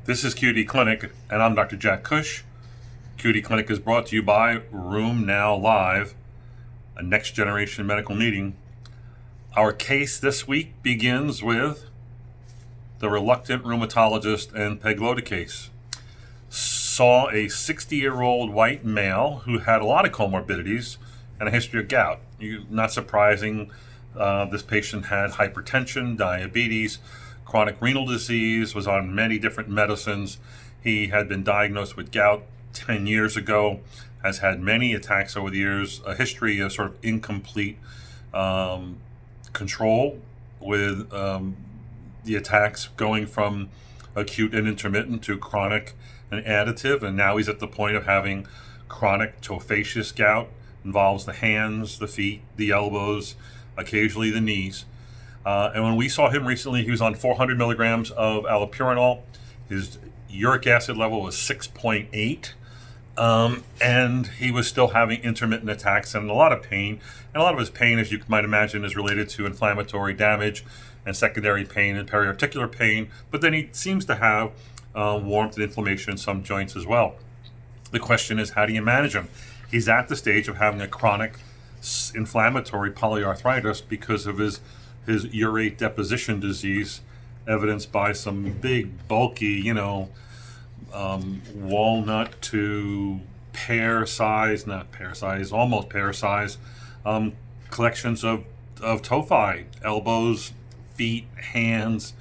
This is QD Clinic, and I'm Dr. Jack Cush. QD Clinic is brought to you by Room Now Live, a next generation medical meeting. Our case this week begins with the reluctant rheumatologist and Pegloticase. Saw a 60-year-old white male who had a lot of comorbidities and a history of gout. Not surprising, this patient had hypertension, diabetes, chronic renal disease, was on many different medicines. He had been diagnosed with gout 10 years ago, has had many attacks over the years, a history of sort of incomplete control with the attacks going from acute and intermittent to chronic and additive, and now he's at the point of having chronic tophaceous gout. Involves the hands, the feet, the elbows, occasionally the knees. And when we saw him recently, he was on 400 milligrams of allopurinol. His uric acid level was 6.8. And he was still having intermittent attacks and a lot of pain. And a lot of his pain, as you might imagine, is related to inflammatory damage and secondary pain and periarticular pain. But then he seems to have warmth and inflammation in some joints as well. The question is, how do you manage him? He's at the stage of having a chronic inflammatory polyarthritis because of his urate deposition disease, evidenced by some big, bulky, walnut to pear size, not pear size, almost pear size, collections of tophi, elbows, feet, hands,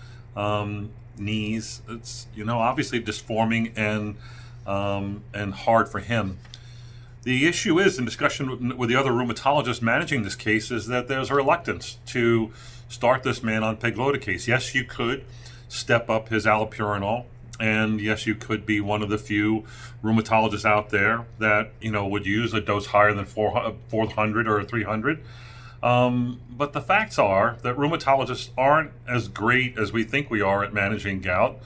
knees. It's, obviously disforming and hard for him. The issue is, in discussion with the other rheumatologists managing this case, is that there's a reluctance to start this man on Pegloticase. Yes, you could step up his allopurinol, and yes, you could be one of the few rheumatologists out there that would use a dose higher than 400 or 300. But the facts are that rheumatologists aren't as great as we think we are at managing gout.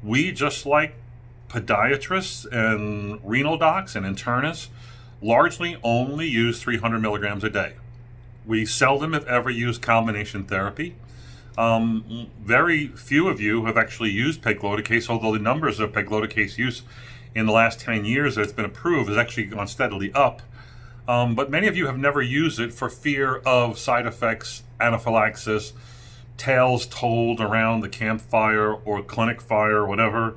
We, just like podiatrists and renal docs and internists, largely only use 300 milligrams a day. We seldom, if ever, use combination therapy. Very few of you have actually used Pegloticase, although the numbers of Pegloticase use in the last 10 years that it's been approved has actually gone steadily up. But many of you have never used it for fear of side effects, anaphylaxis, tales told around the campfire or clinic fire or whatever.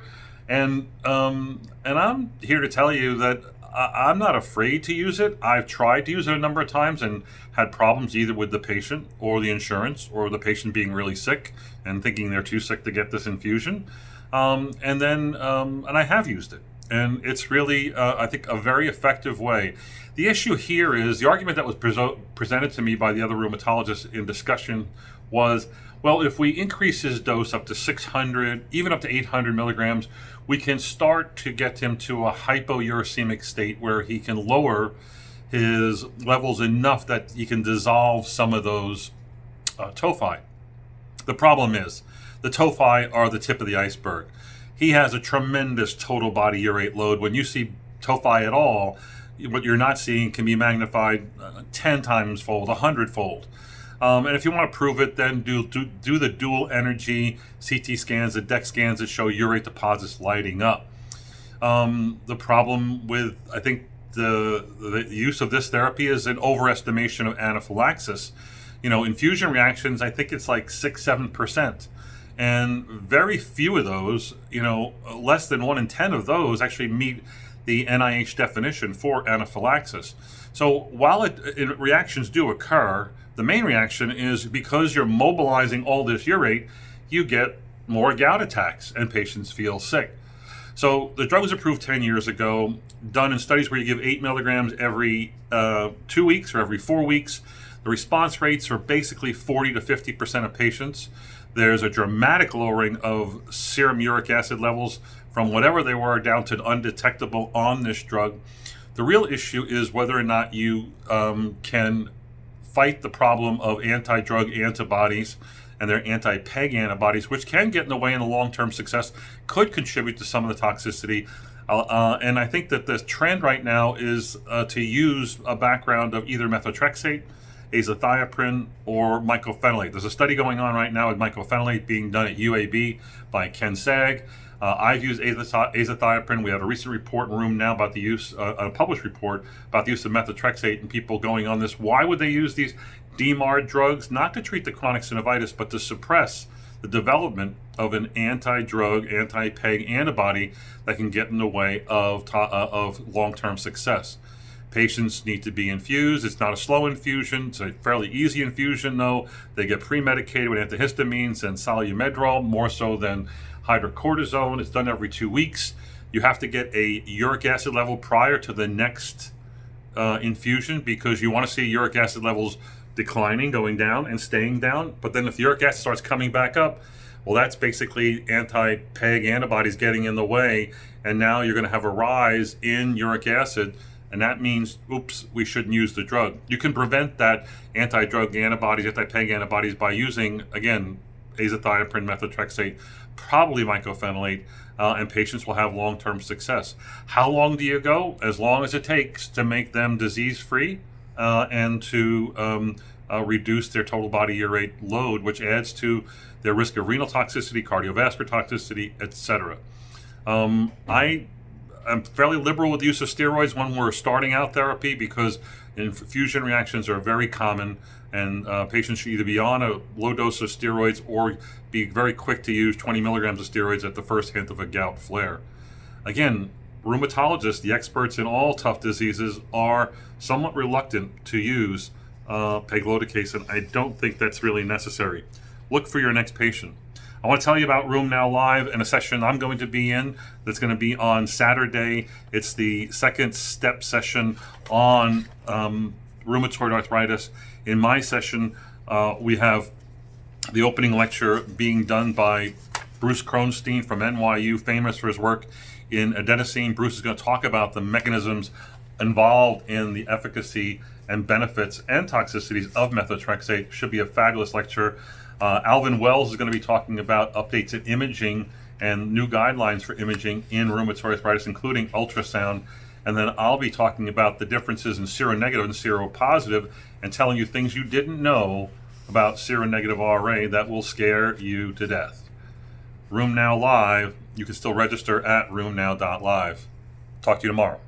And I'm here to tell you that I'm not afraid to use it. I've tried to use it a number of times and had problems either with the patient or the insurance, or the patient being really sick and thinking they're too sick to get this infusion. And I have used it. And it's really, I think, a very effective way. The issue here is the argument that was presented to me by the other rheumatologists in discussion was, well, if we increase his dose up to 600, even up to 800 milligrams, we can start to get him to a hypouricemic state where he can lower his levels enough that he can dissolve some of those tophi. The problem is, the tophi are the tip of the iceberg. He has a tremendous total body urate load. When you see tophi at all, what you're not seeing can be magnified 10 times fold, 100-fold. And if you want to prove it, then do the dual energy CT scans, the DEX scans that show urate deposits lighting up. The problem with, I think, the use of this therapy is an overestimation of anaphylaxis. Infusion reactions, I think it's like 6-7%. And very few of those, less than 1 in 10 of those actually meet the NIH definition for anaphylaxis. So while reactions do occur, the main reaction is because you're mobilizing all this urate, you get more gout attacks and patients feel sick. So the drug was approved 10 years ago, done in studies where you give 8 milligrams every 2 weeks or every 4 weeks. The response rates are basically 40 to 50% of patients. There's a dramatic lowering of serum uric acid levels from whatever they were down to undetectable on this drug. The real issue is whether or not you can fight the problem of anti-drug antibodies and their anti-PEG antibodies, which can get in the way in the long-term success, could contribute to some of the toxicity. And I think that the trend right now is to use a background of either methotrexate, azathioprine, or mycophenolate. There's a study going on right now with mycophenolate being done at UAB by Ken Sag. I've used azathioprine. We have a recent report in Room Now about the use, a published report about the use of methotrexate in people going on this. Why would they use these DMARD drugs? Not to treat the chronic synovitis, but to suppress the development of an anti-drug, anti-PEG antibody that can get in the way of long-term success. Patients need to be infused. It's not a slow infusion. It's a fairly easy infusion, though. They get pre-medicated with antihistamines and solumedrol, more so than hydrocortisone. It's done every 2 weeks. You have to get a uric acid level prior to the next infusion, because you want to see uric acid levels declining, going down, and staying down. But then if the uric acid starts coming back up, well, that's basically anti-PEG antibodies getting in the way, and now you're going to have a rise in uric acid. And that means, oops, we shouldn't use the drug. You can prevent that anti-drug antibodies, anti-PEG antibodies, by using, again, azathioprine, methotrexate, probably mycophenolate, and patients will have long-term success. How long do you go? As long as it takes to make them disease-free and to reduce their total body urate load, which adds to their risk of renal toxicity, cardiovascular toxicity, etc. I'm fairly liberal with the use of steroids when we're starting out therapy, because infusion reactions are very common, and patients should either be on a low dose of steroids or be very quick to use 20 milligrams of steroids at the first hint of a gout flare. Again, rheumatologists, the experts in all tough diseases, are somewhat reluctant to use Pegloticase, and I don't think that's really necessary. Look for your next patient. I want to tell you about Room Now Live and a session I'm going to be in that's going to be on Saturday. It's the second step session on rheumatoid arthritis. In my session, we have the opening lecture being done by Bruce Kronstein from NYU, famous for his work in adenosine. Bruce is going to talk about the mechanisms involved in the efficacy and benefits and toxicities of methotrexate. Should be a fabulous lecture. Alvin Wells is going to be talking about updates in imaging and new guidelines for imaging in rheumatoid arthritis, including ultrasound. And then I'll be talking about the differences in seronegative and seropositive, and telling you things you didn't know about seronegative RA that will scare you to death. Room Now Live, you can still register at roomnow.live. Talk to you tomorrow.